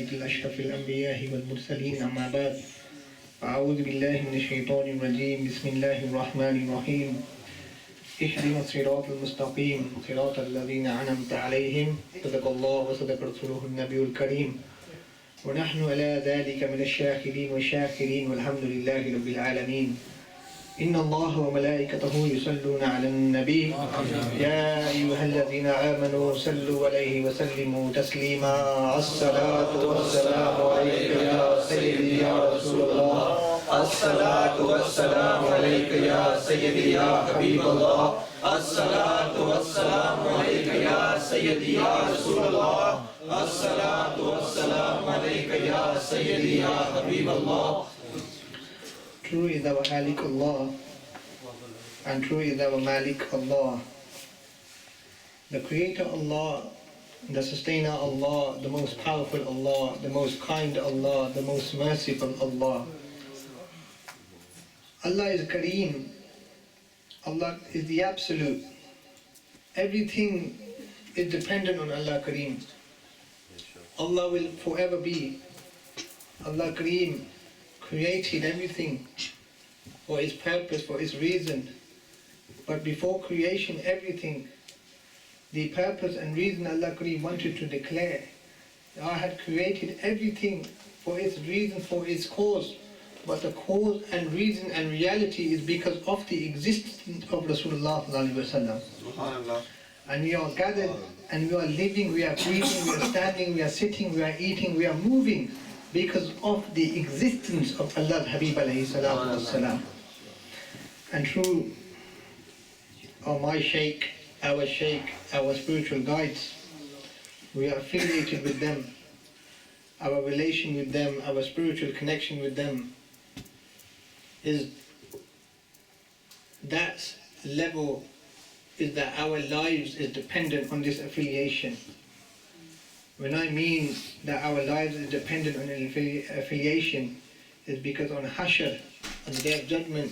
سيد أشرف الأنبياء والمرسلين أما بعد أعوذ بالله من الشيطان الرجيم بسم الله الرحمن الرحيم اهدنا الصراط المستقيم صراط الذين أنعمت عليهم صدق الله وصدق رسوله النبي الكريم ونحن على ذلك من الشاكرين والشاكرين والحمد لله رب العالمين إن الله وملائكته يصلون على النبي يا أيها الذين آمنوا صلوا عليه وسلموا تسليما الصلاة والسلام عليك يا سيدي يا رسول الله الصلاة والسلام عليك يا سيدي يا حبيب الله الصلاة والسلام عليك يا سيدي يا رسول الله الصلاة والسلام عليك يا سيدي يا حبيب الله. True is our Malik Allah, and true is our Malik Allah. The Creator Allah, the Sustainer Allah, the most powerful Allah, the most kind Allah, the most merciful Allah. Allah is Kareem. Allah is the Absolute. Everything is dependent on Allah Kareem. Allah will forever be. Allah Kareem created everything for its purpose, for its reason. But before creation, everything, the purpose and reason Allah Kareem wanted to declare. I had created everything for its reason, for its cause. But the cause and reason and reality is because of the existence of Rasulullah ﷺ. And we are gathered and we are living, we are breathing, we are standing, we are sitting, we are eating, we are moving because of the existence of Allah's Habib alayhi salatu wassalam. And through my Shaykh, our spiritual guides, we are affiliated with them. Our relation with them, our spiritual connection with them is that level, is that our lives is dependent on this affiliation. When I mean that our lives is dependent on an affiliation, is because on Hashr, on the Day of Judgment,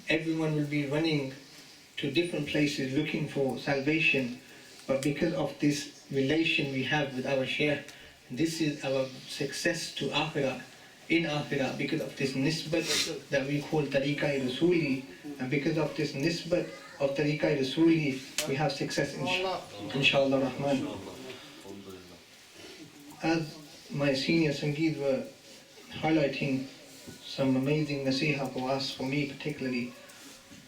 everyone will be running to different places looking for salvation. But because of this relation we have with our Shaykh, this is our success to Akhirah, in Akhirah, because of this nisbat that we call Tariqah Rasuli, and because of this nisbat of Tariqah Rasuli, we have success inshallah Rahman. As my senior Sangeet were highlighting some amazing nasiha for us, for me particularly,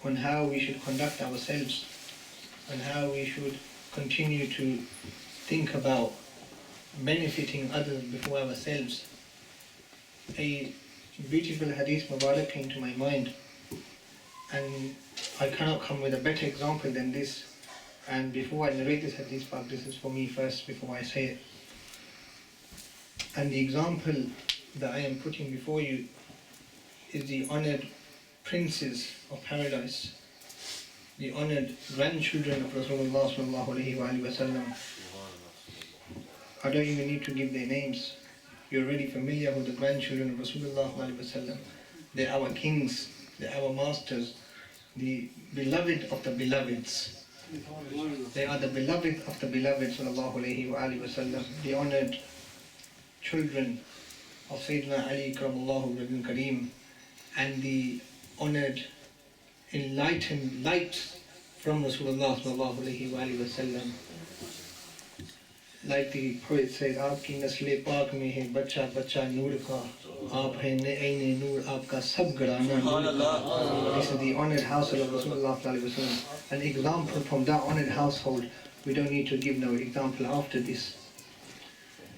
on how we should conduct ourselves and how we should continue to think about benefiting others before ourselves. A beautiful hadith Mubarak came to my mind, and I cannot come with a better example than this. And before I narrate this hadith, this is for me first before I say it. And the example that I am putting before you is the honoured princes of paradise, the honoured grandchildren of Rasulullah sallallahu alaihi wasallam. I don't even need to give their names. You're already familiar with the grandchildren of Rasulullah sallallahu alaihi wasallam. They're our kings, they're our masters, the beloved of the beloveds. They are the beloved of the beloved sallallahu alaihi wasallam, the honoured children of Sayyidina Ali karamallahu wajhul kareem, and the honoured enlightened light from Rasulullah sallallahu alaihi wasallam. Like the poet said, "Aapki nasle paak mein hai bacha bacha noor ka, aap hai aine noor aapka sab garana noor." This is the honoured household of Rasulullah sallallahu alaihi wasallam. An example from that honoured household. We don't need to give no example after this.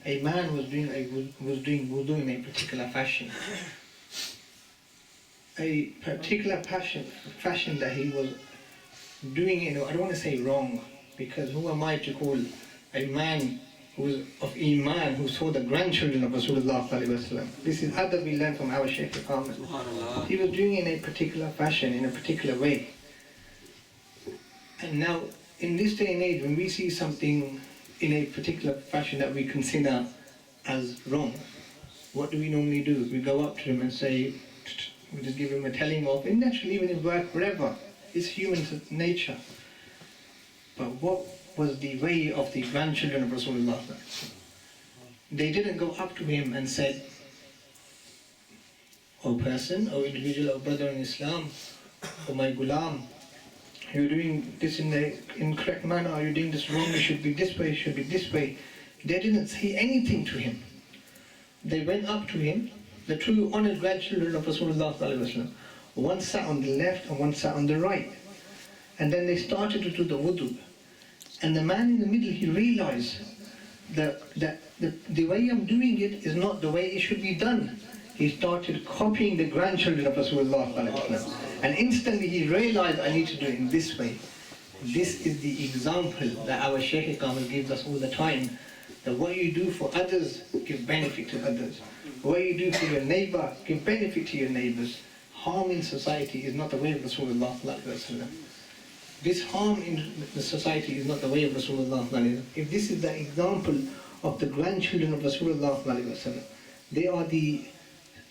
A man was doing wudu in a particular fashion. A particular fashion that he was doing, I don't want to say wrong, because who am I to call a man who was of Iman, who saw the grandchildren of Rasulullah sallallahu alaihi wasallam. This is adab we learn from our Shaykh Ahmed. He was doing it in a particular fashion, in a particular way. And now, in this day and age, when we see something in a particular fashion that we consider as wrong, what do we normally do? We go up to him and say, we just give him a telling off, and naturally even in work, wherever. It's human nature. But what was the way of the grandchildren of Rasulullah? They didn't go up to him and said, "O person, O individual, O brother in Islam, O my gulam, you're doing this in the incorrect manner, or you're doing this wrong, you should be this way, you should be this way." They didn't say anything to him. They went up to him, the two honored grandchildren of Rasulullah sallallahu alaihi wasallam. One sat on the left and one sat on the right. And then they started to do the wudu. And the man in the middle, he realized that the way I'm doing it is not the way it should be done. He started copying the grandchildren of Rasulullah sallallahu alaihi wasallam. And instantly he realized, I need to do it in this way. This is the example that our Shaykh Kamil gives us all the time. That what you do for others, give benefit to others. What you do for your neighbor, give benefit to your neighbors. Harm in society is not the way of Rasulullah sallallahu alaihi wasallam. This harm in the society is not the way of Rasulullah sallallahu alaihi wasallam. If this is the example of the grandchildren of Rasulullah sallallahu alaihi wasallam, they are the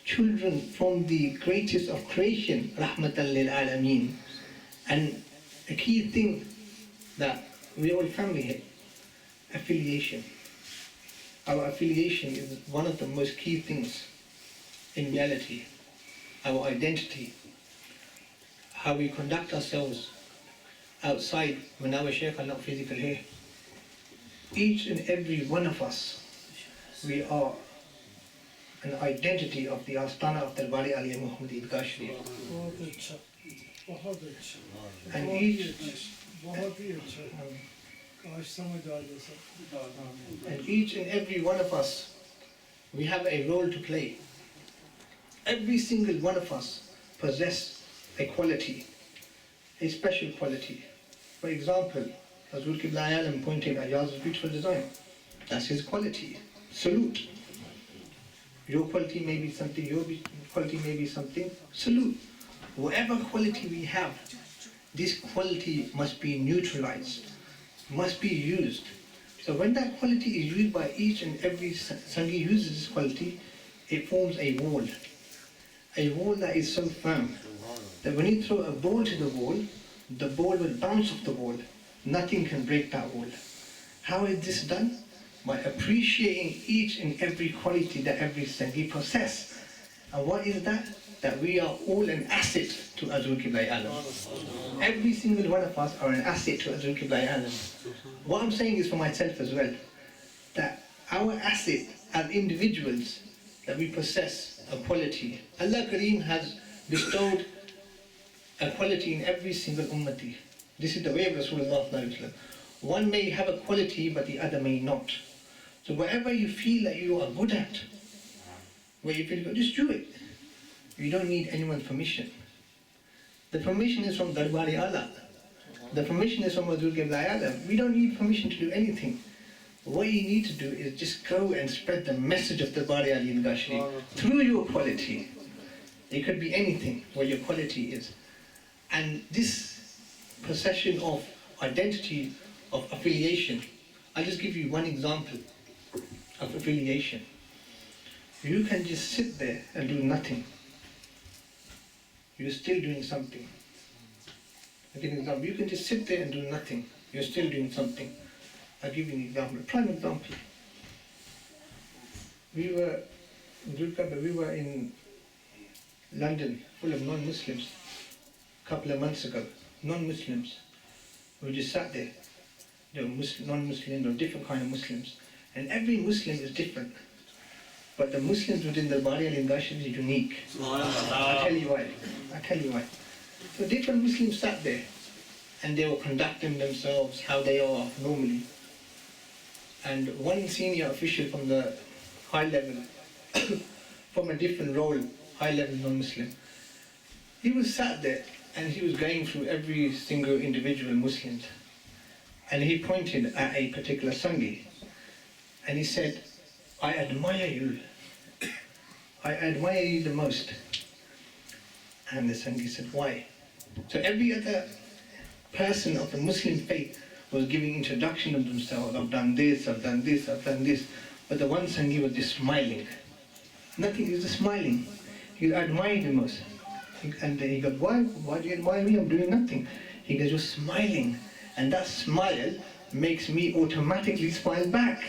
children from the greatest of creation, rahmatan lil alameen. And a key thing that we all family have, affiliation. Our affiliation is one of the most key things in reality. Our identity, how we conduct ourselves outside when our shaykh are not physical here. Each and every one of us, we are an identity of the Astana of Darbari Ali Muhammad Eidgah Sharif. And each and every one of us, we have a role to play. Every single one of us possess a quality, a special quality. For example, Hazur Qibla Alam pointing at Yaz's beautiful design. That's his quality. Salute. Your quality may be something, your quality may be something. Salute. Whatever quality we have, this quality must be neutralized, must be used. So when that quality is used by each and every Sangi uses this quality, it forms a wall. A wall that is so firm that when you throw a ball to the ball will bounce off the wall. Nothing can break that wall. How is this done? By appreciating each and every quality that every Sangi possess. And what is that? That we are all an asset to Hazur Qibla Alam. Every single one of us are an asset to Hazur Qibla Alam. What I'm saying is for myself as well, that our asset as individuals, that we possess a quality. Allah Kareem has bestowed a quality in every single ummati. This is the way of Rasulullah. One may have a quality but the other may not. So whatever you feel that you are good at, where you feel good, just do it. You don't need anyone's permission. The permission is from Darbari Allah. The permission is from Hazur Qibla Alam. We don't need permission to do anything. What you need to do is just go and spread the message of Darbari Ali Eidgah Sharif through your quality. It could be anything, what your quality is. And this possession of identity, of affiliation, I'll just give you one example of affiliation. You can just sit there and do nothing. You're still doing something. I'll give you an example. You can just sit there and do nothing. You're still doing something. I'll give you an example, a prime example. We were in London, full of non-Muslims, a couple of months ago. Non-Muslims. We just sat there. There were non-Muslims or different kind of Muslims. And every Muslim is different. But the Muslims within the Darbari Ali Eidgah Sharif is unique. I'll tell you why. So different Muslims sat there and they were conducting themselves how they are normally. And one senior official from the high level, from a different role, high level non-Muslim, he was sat there and he was going through every single individual Muslim. And he pointed at a particular Sangi and he said, I admire you. I admire you the most. And the Sangi said, why? So every other person of the Muslim faith was giving introduction of themselves. I've done this, I've done this, I've done this. But the one Sangi was just smiling. Nothing, he was just smiling. He admired the most. And he goes, why do you admire me? I'm doing nothing. He goes, you're smiling. And that smile makes me automatically smile back.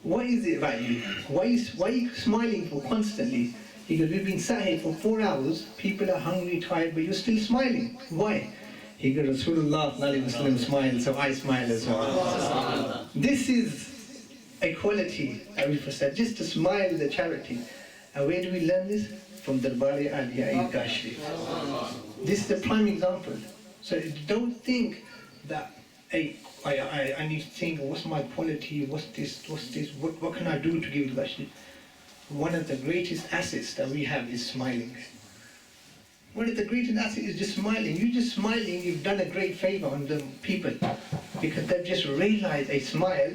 what is it about you? Why are you smiling for constantly? He goes, we've been sat here for 4 hours, people are hungry, tired, but you're still smiling. Why? He goes, Rasulullah smiled, so I smile as well. This is a quality that we said, just to smile is a charity. And where do we learn this? From Darbari Aliyah Eidgah. This is the prime example. So don't think that I need to think, what's my quality, what's this, what can I do to give it back? One of the greatest assets that we have is smiling. One of the greatest assets is just smiling. You just smiling, you've done a great favor on the people, because they've just realized a smile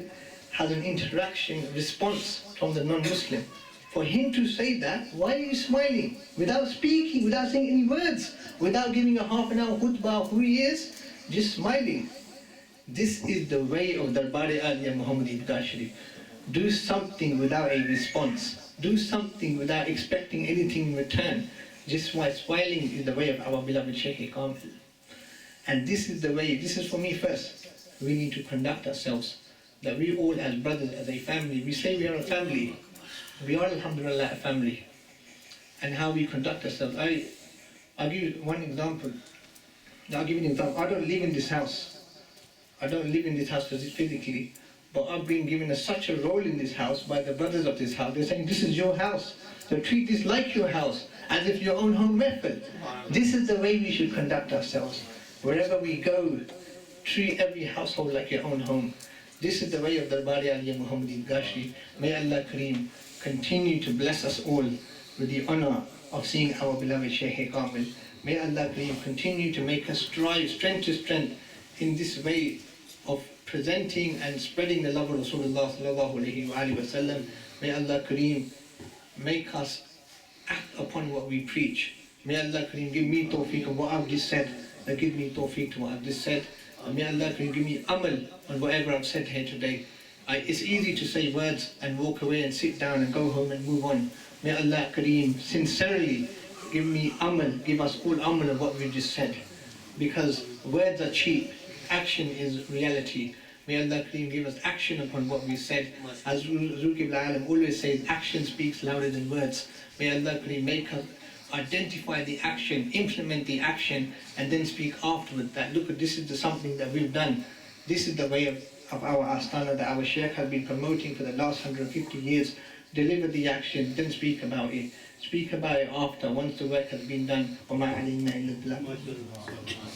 has an interaction, response from the non-Muslim. For him to say that, why are you smiling? Without speaking, without saying any words, without giving a half an hour khutbah of who he is, just smiling. This is the way of Darbari Aliyah Muhammad Eidgah Sharif. Do something without a response. Do something without expecting anything in return. Just why smiling is the way of our beloved Shaykh Kamil. And this is the way, this is for me first. We need to conduct ourselves. That we all as brothers, as a family, we say we are a family. We are, alhamdulillah, a family. And how we conduct ourselves. I'll give you one example. I'll give you an example. I don't live in this house. I don't live in this house physically. But I've been given such a role in this house by the brothers of this house. They're saying, this is your house. So treat this like your house, as if your own home method. This is the way we should conduct ourselves. Wherever we go, treat every household like your own home. This is the way of Darbari Aliyah Muhammad Eidgah Sharif. May Allah Kareem continue to bless us all with the honor of seeing our beloved Shaykh Kamil. May Allah Kareem continue to make us strive strength to strength in this way of presenting and spreading the love of Rasulullah sallallahu alayhi wa alihi wa sallam. May Allah Kareem make us act upon what we preach. May Allah Kareem give me tawfiq on what I've just said, and give me tawfiq to what I've just said. And may Allah Kareem give me amal on whatever I've said here today. It's easy to say words and walk away and sit down and go home and move on. May Allah Kareem sincerely give me amal, give us all amal of what we just said. Because words are cheap, action is reality. May Allah Kareem give us action upon what we said. As Zul Alam always says, action speaks louder than words. May Allah Kareem make us identify the action, implement the action, and then speak afterwards that, look, this is something that we've done. This is the way of our Astana that our Shaykh has been promoting for the last 150 years. Deliver the action, then speak about it. Speak about it after, once the work has been done.